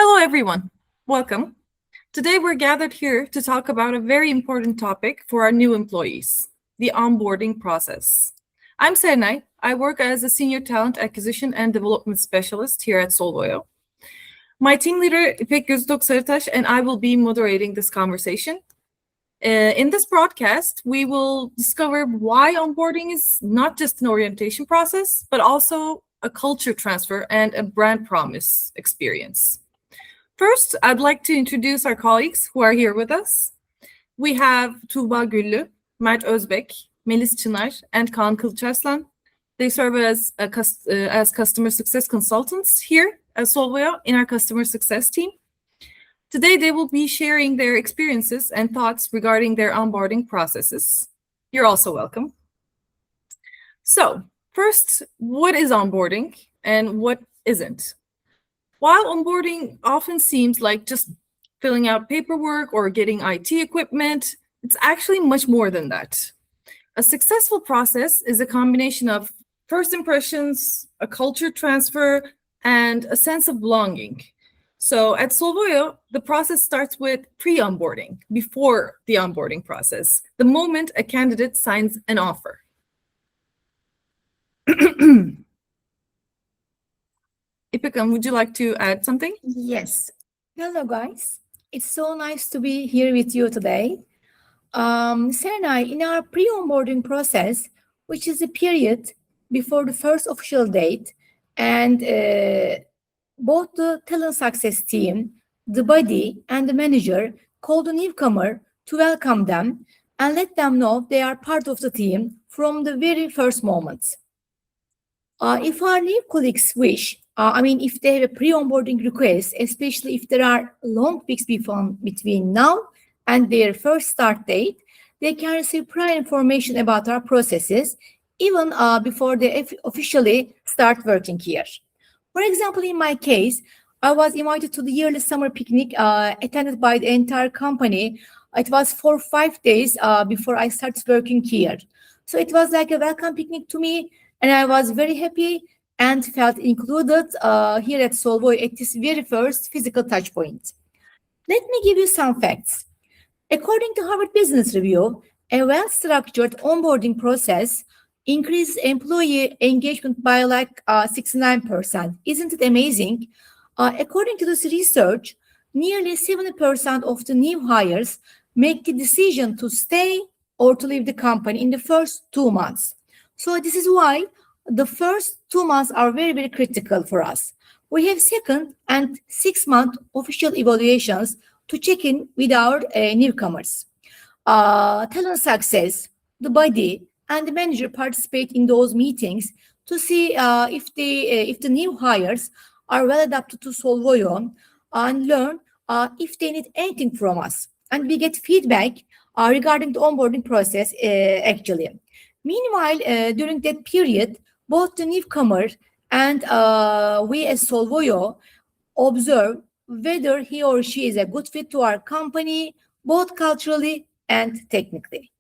Hello, everyone. Welcome. Today, we're gathered here to talk about a very important topic for our new employees, the onboarding process. I'm Serenay. I work as a senior talent acquisition and development specialist here at Solvoyo. My team leader, İpek, Gözütok, Sarıtaş, and I will be moderating this conversation. In this broadcast, we will discover why onboarding is not just an orientation process, but also a culture transfer and a brand promise experience. First, I'd like to introduce our colleagues who are here with us. We have Tuba Güllü, Mert Özbek, Melis Çınar, and Kaan Kılıçarslan. They serve as customer success consultants here at Solvoyo in our customer success team. Today, they will be sharing their experiences and thoughts regarding their onboarding processes. You're also welcome. So, first, what is onboarding and what isn't? While onboarding often seems like just filling out paperwork or getting IT equipment, it's actually much more than that. A successful process is a combination of first impressions, a culture transfer, and a sense of belonging. So at Solvoyo, the process starts with pre-onboarding, before the onboarding process, the moment a candidate signs an offer. İpek, would you like to add something? Yes. Hello, guys. It's so nice to be here with you today. Serenay, in our pre-onboarding process, which is a period before the first official date, and both the talent success team, the body, and the manager call the newcomer to welcome them and let them know they are part of the team from the very first moment. If our new colleagues wish, if they have a pre-onboarding request, especially if there are long weeks between now and their first start date, they can receive prior information about our processes even before they officially start working here. For example, in my case, I was invited to the yearly summer picnic attended by the entire company. It was for 5 days before I started working here. So it was like a welcome picnic to me, and I was very happy and felt included here at Solvoyo at this very first physical touch point. Let me give you some facts. According to Harvard Business Review, a well-structured onboarding process increases employee engagement by 69%. Isn't it amazing? According to this research, nearly 70% of the new hires make the decision to stay or to leave the company in the first 2 months. So this is why the first 2 months are very, very critical for us. We have 2nd and 6th-month official evaluations to check in with our newcomers. Talent success, the body, and the manager participate in those meetings to see if the new hires are well adapted to Solvoyo and learn if they need anything from us. And we get feedback regarding the onboarding process actually. Meanwhile, during that period, both the newcomer and we as Solvoyo observe whether he or she is a good fit to our company, both culturally and technically.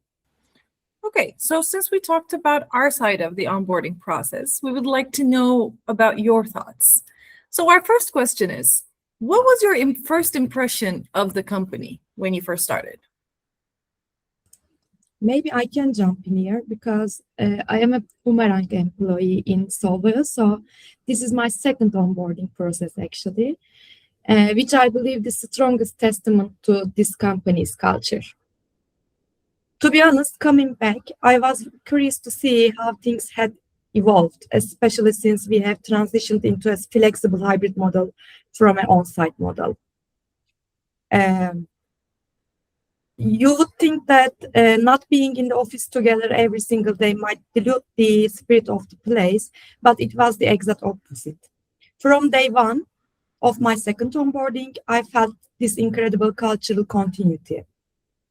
Okay, so since we talked about our side of the onboarding process, we would like to know about your thoughts. So our first question is, what was your first impression of the company when you first started? Maybe I can jump in here because I am a boomerang employee in Solvoyo, so this is my 2nd onboarding process actually, which I believe is the strongest testament to this company's culture. To be honest, coming back, I was curious to see how things had evolved, especially since we have transitioned into a flexible hybrid model from an on-site model. You would think that not being in the office together every single day might dilute the spirit of the place, but it was the exact opposite. From day one of my 2nd onboarding, I felt this incredible cultural continuity.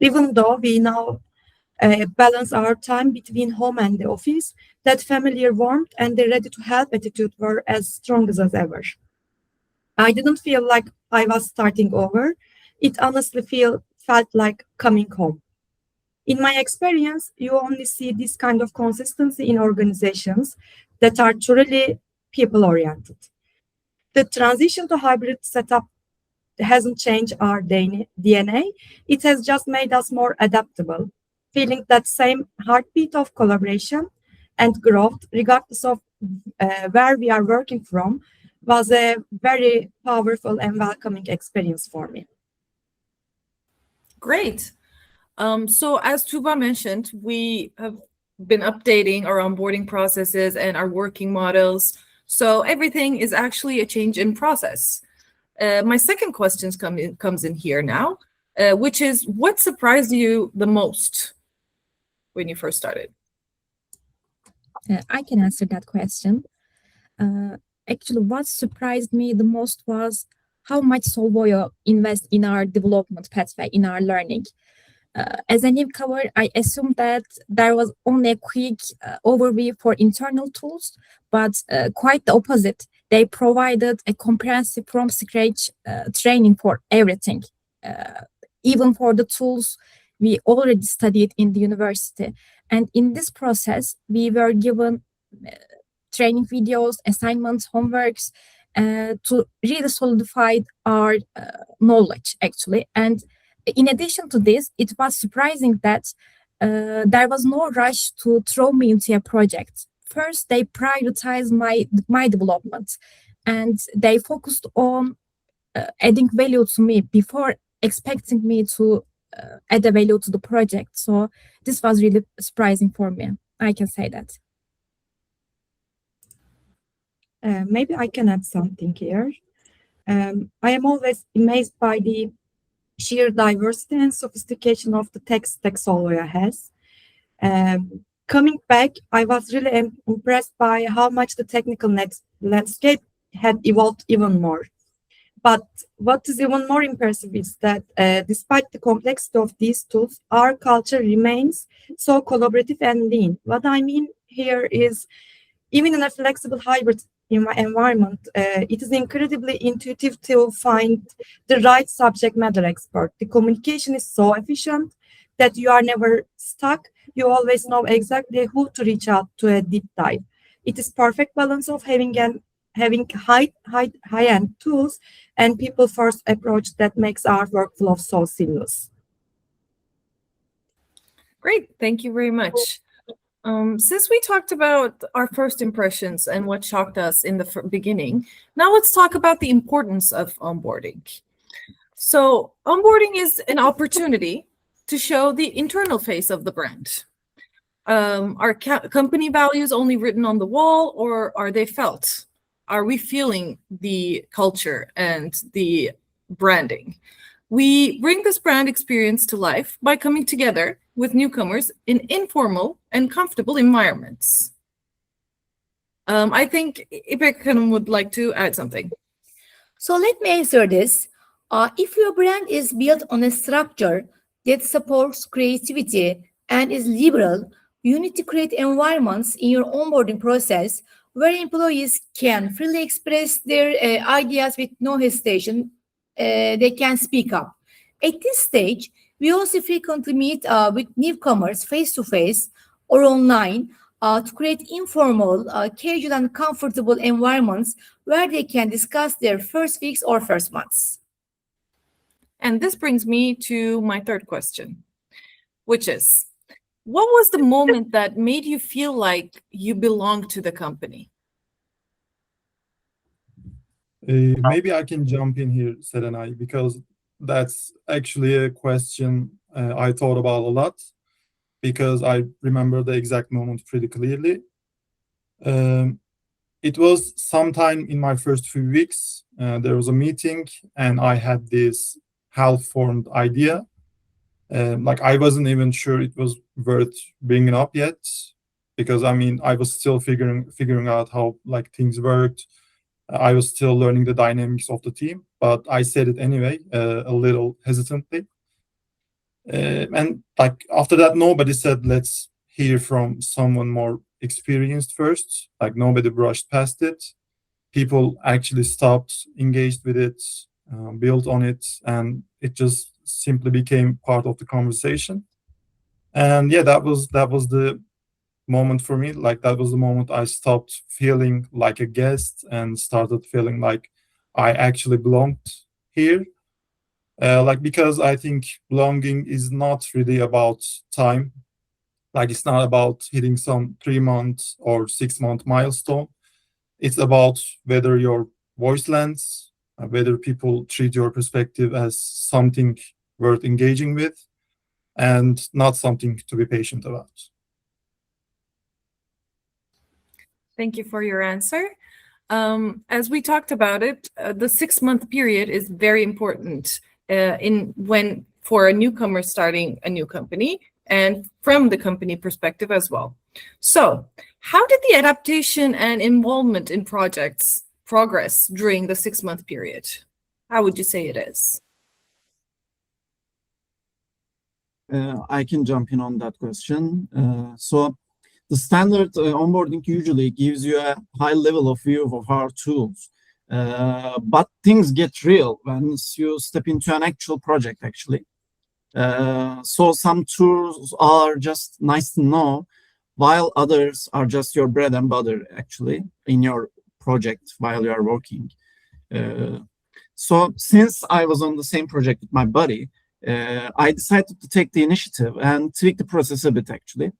Even though we now balance our time between home and the office, that familiar warmth and the ready-to-help attitude were as strong as ever. I didn't feel like I was starting over. It honestly felt like coming home. In my experience, you only see this kind of consistency in organizations that are truly people-oriented. The transition to hybrid setup hasn't changed our DNA. It has just made us more adaptable, feeling that same heartbeat of collaboration and growth, regardless of where we are working from, was a very powerful and welcoming experience for me. Great. So as Tuba mentioned, we have been updating our onboarding processes and our working models. So everything is actually a change in process. My second question comes in here now, which is, what surprised you the most when you first started? I can answer that question. Actually, what surprised me the most was how much Solvoyo invests in our development pathway, in our learning. As a newcomer, I assumed that there was only a quick overview for internal tools, but quite the opposite. They provided a comprehensive from scratch training for everything, even for the tools we already studied in the university. And in this process, we were given training videos, assignments, homeworks to really solidify our knowledge, actually. And in addition to this, it was surprising that there was no rush to throw me into a project. First, they prioritized my development, and they focused on adding value to me before expecting me to add a value to the project. So this was really surprising for me. I can say that. Maybe I can add something here. I am always amazed by the sheer diversity and sophistication of the tech stack Solvoyo has. Coming back, I was really impressed by how much the technical landscape had evolved even more. But what is even more impressive is that despite the complexity of these tools, our culture remains so collaborative and lean. What I mean here is, even in a flexible hybrid environment, it is incredibly intuitive to find the right subject matter expert. The communication is so efficient that you are never stuck. You always know exactly who to reach out to a deep dive. It is perfect balance of having high-end tools and people-first approach that makes our workflow so seamless. Great, thank you very much. Since we talked about our first impressions and what shocked us in the beginning, now let's talk about the importance of onboarding. So onboarding is an opportunity to show the internal face of the brand. Are company values only written on the wall, or are they felt? Are we feeling the culture and the branding? We bring this brand experience to life by coming together with newcomers in informal and comfortable environments. I think İpek would like to add something. So let me answer this. If your brand is built on a structure that supports creativity and is liberal, you need to create environments in your onboarding process where employees can freely express their ideas with no hesitation. They can speak up. At this stage, we also frequently meet with newcomers face-to-face or online to create informal, casual, and comfortable environments where they can discuss their first weeks or first months. And this brings me to my third question, which is, what was the moment that made you feel like you belong to the company? Maybe I can jump in here, Serenay, because that's actually a question I thought about a lot, because I remember the exact moment pretty clearly. It was sometime in my first few weeks. There was a meeting and I had this half-formed idea. Like I wasn't even sure it was worth bringing up yet, because I mean, I was still figuring out how like things worked. I was still learning the dynamics of the team, but I said it anyway, a little hesitantly. And like after that, nobody said, let's hear from someone more experienced first. Like nobody brushed past it. People actually stopped, engaged with it, built on it, and it just simply became part of the conversation. And yeah, that was the moment for me. Like that was the moment I stopped feeling like a guest and started feeling like I actually belonged here. Like, because I think belonging is not really about time. Like, it's not about hitting some 3-month or 6-month milestone. It's about whether your voice lands, whether people treat your perspective as something worth engaging with, and not something to be patient about. Thank you for your answer. As we talked about it, the 6-month period is very important for a newcomer starting a new company, and from the company perspective as well. So, how did the adaptation and involvement in projects progress during the 6-month period? How would you say it is? I can jump in on that question. So the standard onboarding usually gives you a high level of view of our tools. But things get real once you step into an actual project, actually. So some tools are just nice to know, while others are just your bread and butter, actually, in your project while you are working. So since I was on the same project with my buddy, I decided to take the initiative and tweak the process a bit, actually.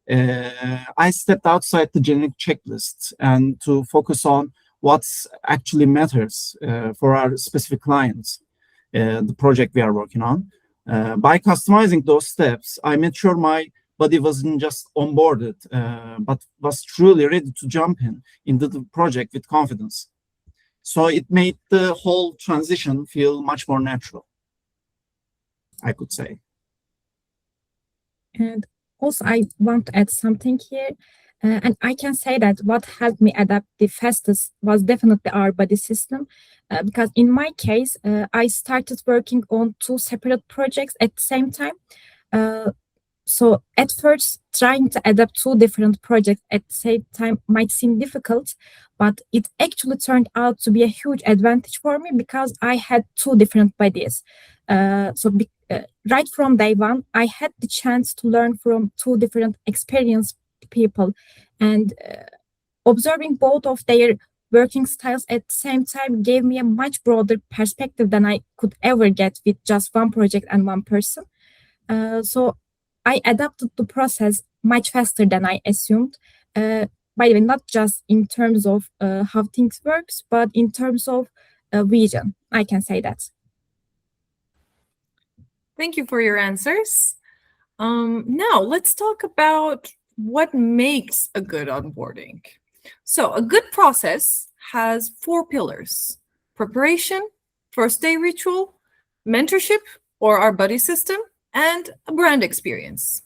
I stepped outside the generic checklist and to focus on what actually matters for our specific clients, the project we are working on. By customizing those steps, I made sure my body wasn't just onboarded, but was truly ready to jump into the project with confidence. So it made the whole transition feel much more natural, I could say. And also, I want to add something here. And I can say that what helped me adapt the fastest was definitely our body system. Because in my case, I started working on 2 separate projects at the same time. So at first, trying to adapt 2 different projects at the same time might seem difficult, but it actually turned out to be a huge advantage for me because I had 2 different bodies. Right from day one, I had the chance to learn from 2 different experienced people, and observing both of their working styles at the same time gave me a much broader perspective than I could ever get with just one project and one person. So I adapted the process much faster than I assumed. By the way, not just in terms of how things works, but in terms of vision, I can say that. Thank you for your answers. Now let's talk about what makes a good onboarding. So a good process has 4 pillars: preparation, first day ritual, mentorship or our buddy system, and a brand experience.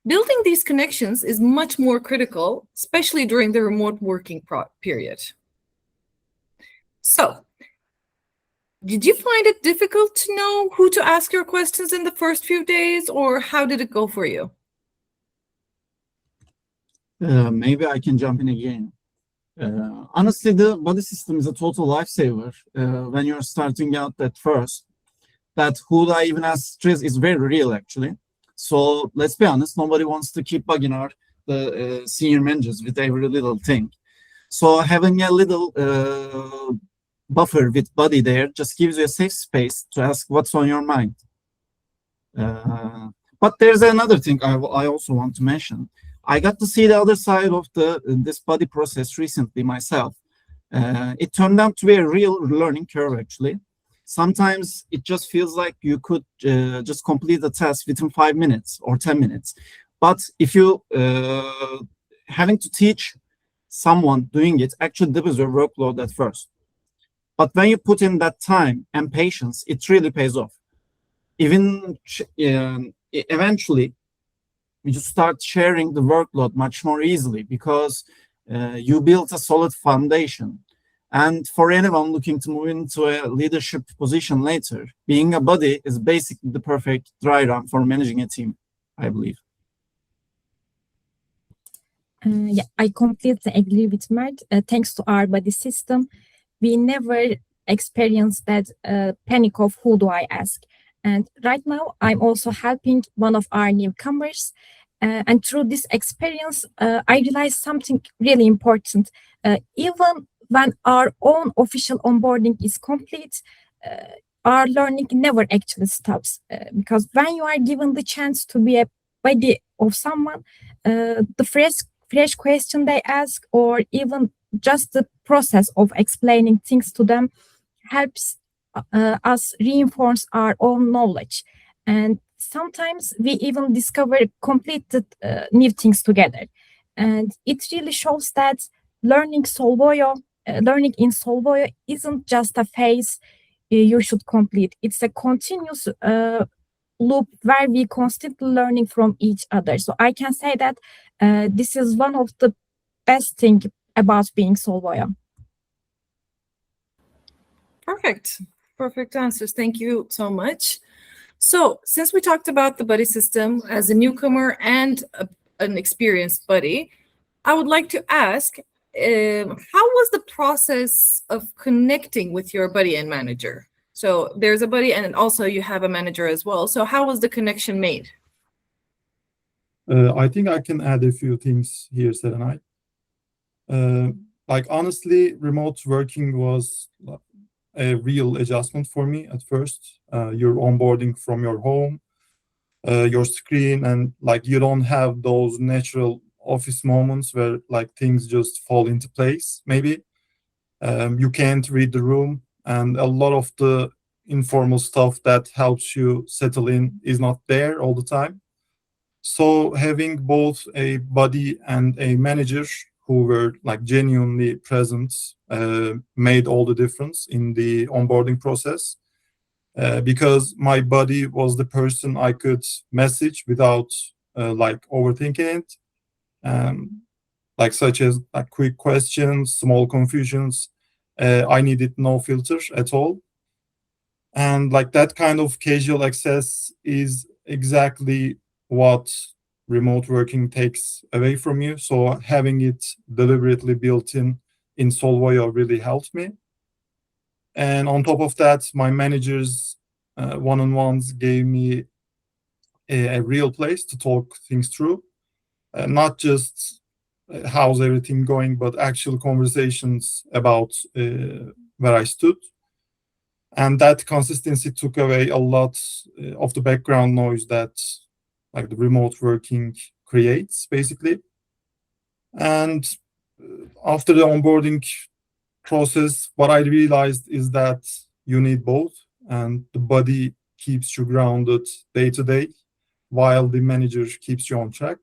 Building these connections is much more critical, especially during the remote working period. So, did you find it difficult to know who to ask your questions in the first few days, or how did it go for you? Maybe I can jump in again. Honestly, the body system is a total lifesaver when you're starting out at first. That who do I even ask stress is very real, actually. So let's be honest, nobody wants to keep bugging the senior managers with every little thing. So having a little buffer with body there just gives you a safe space to ask what's on your mind. But there's another thing I also want to mention. I got to see the other side of this body process recently myself. It turned out to be a real learning curve, actually. Sometimes it just feels like you could just complete the task within 5 minutes or 10 minutes. But if you having to teach someone doing it actually doubles your workload at first. But when you put in that time and patience, it really pays off. Even eventually, you start sharing the workload much more easily because you built a solid foundation. And for anyone looking to move into a leadership position later, being a buddy is basically the perfect dry run for managing a team, I believe. Yeah, I completely agree with Mert. Thanks to our body system, we never experienced that panic of who do I ask. And right now, I'm also helping one of our newcomers. And through this experience, I realized something really important. Even when our own official onboarding is complete, our learning never actually stops because when you are given the chance to be a buddy of someone, the fresh question they ask, or even just the process of explaining things to them, helps us reinforce our own knowledge. And sometimes we even discover completed new things together. And it really shows that learning in Solvoyo isn't just a phase you should complete. It's a continuous loop where we constantly learning from each other. So I can say that this is one of the best thing about being Solvoyo. Perfect answers. Thank you so much. So since we talked about the buddy system as a newcomer and an experienced buddy, I would like to ask, how was the process of connecting with your buddy and manager? So there's a buddy and also you have a manager as well. So how was the connection made? I think I can add a few things here, Serenay. Like honestly, remote working was a real adjustment for me at first. You're onboarding from your home, your screen, and like you don't have those natural office moments where like things just fall into place. Maybe you can't read the room, and a lot of the informal stuff that helps you settle in is not there all the time. So having both a buddy and a manager who were like genuinely present made all the difference in the onboarding process. Because my buddy was the person I could message without like overthinking it. Like such as like quick questions, small confusions. I needed no filter at all. And like that kind of casual access is exactly what remote working takes away from you. So having it deliberately built in Solvoyo really helped me. And on top of that, my managers one-on-ones gave me a real place to talk things through. Not just how's everything going, but actual conversations about where I stood. And that consistency took away a lot of the background noise that like the remote working creates, basically. And after the onboarding process, what I realized is that you need both, and the buddy keeps you grounded day to day, while the manager keeps you on track.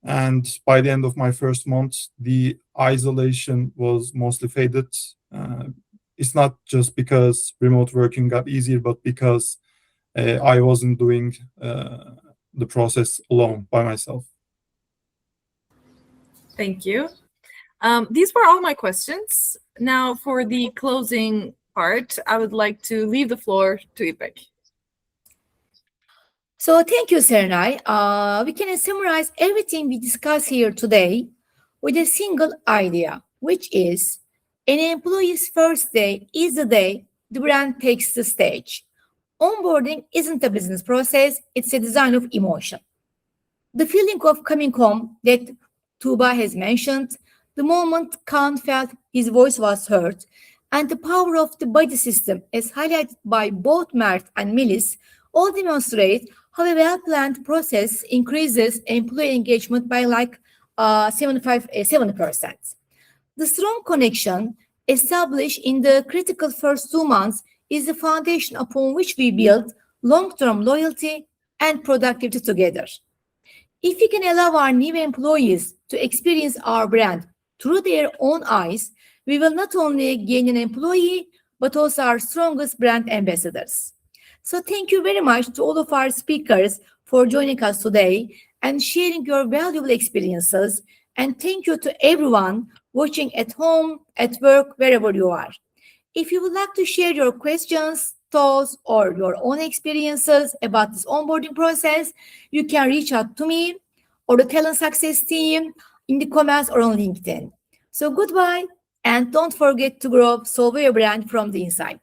And by the end of my first month, the isolation was mostly faded. It's not just because remote working got easier, but because I wasn't doing the process alone by myself. Thank you. These were all my questions. Now for the closing part, I would like to leave the floor to İpek. So thank you, Serenay. We can summarize everything we discussed here today with a single idea, which is an employee's first day is the day the brand takes the stage. Onboarding isn't a business process, it's a design of emotion. The feeling of coming home that Tuba has mentioned, the moment Kaan felt his voice was heard, and the power of the buddy system as highlighted by both Mert and Melis all demonstrate how a well-planned process increases employee engagement by like 70%. The strong connection established in the critical first 2 months is the foundation upon which we build long-term loyalty and productivity together. If we can allow our new employees to experience our brand through their own eyes, we will not only gain an employee, but also our strongest brand ambassadors. So thank you very much to all of our speakers for joining us today and sharing your valuable experiences. And thank you to everyone watching at home, at work, wherever you are. If you would like to share your questions, thoughts, or your own experiences about this onboarding process, you can reach out to me or the Talent Success team in the comments or on LinkedIn. So goodbye, and don't forget to grow Solvoyo brand from the inside.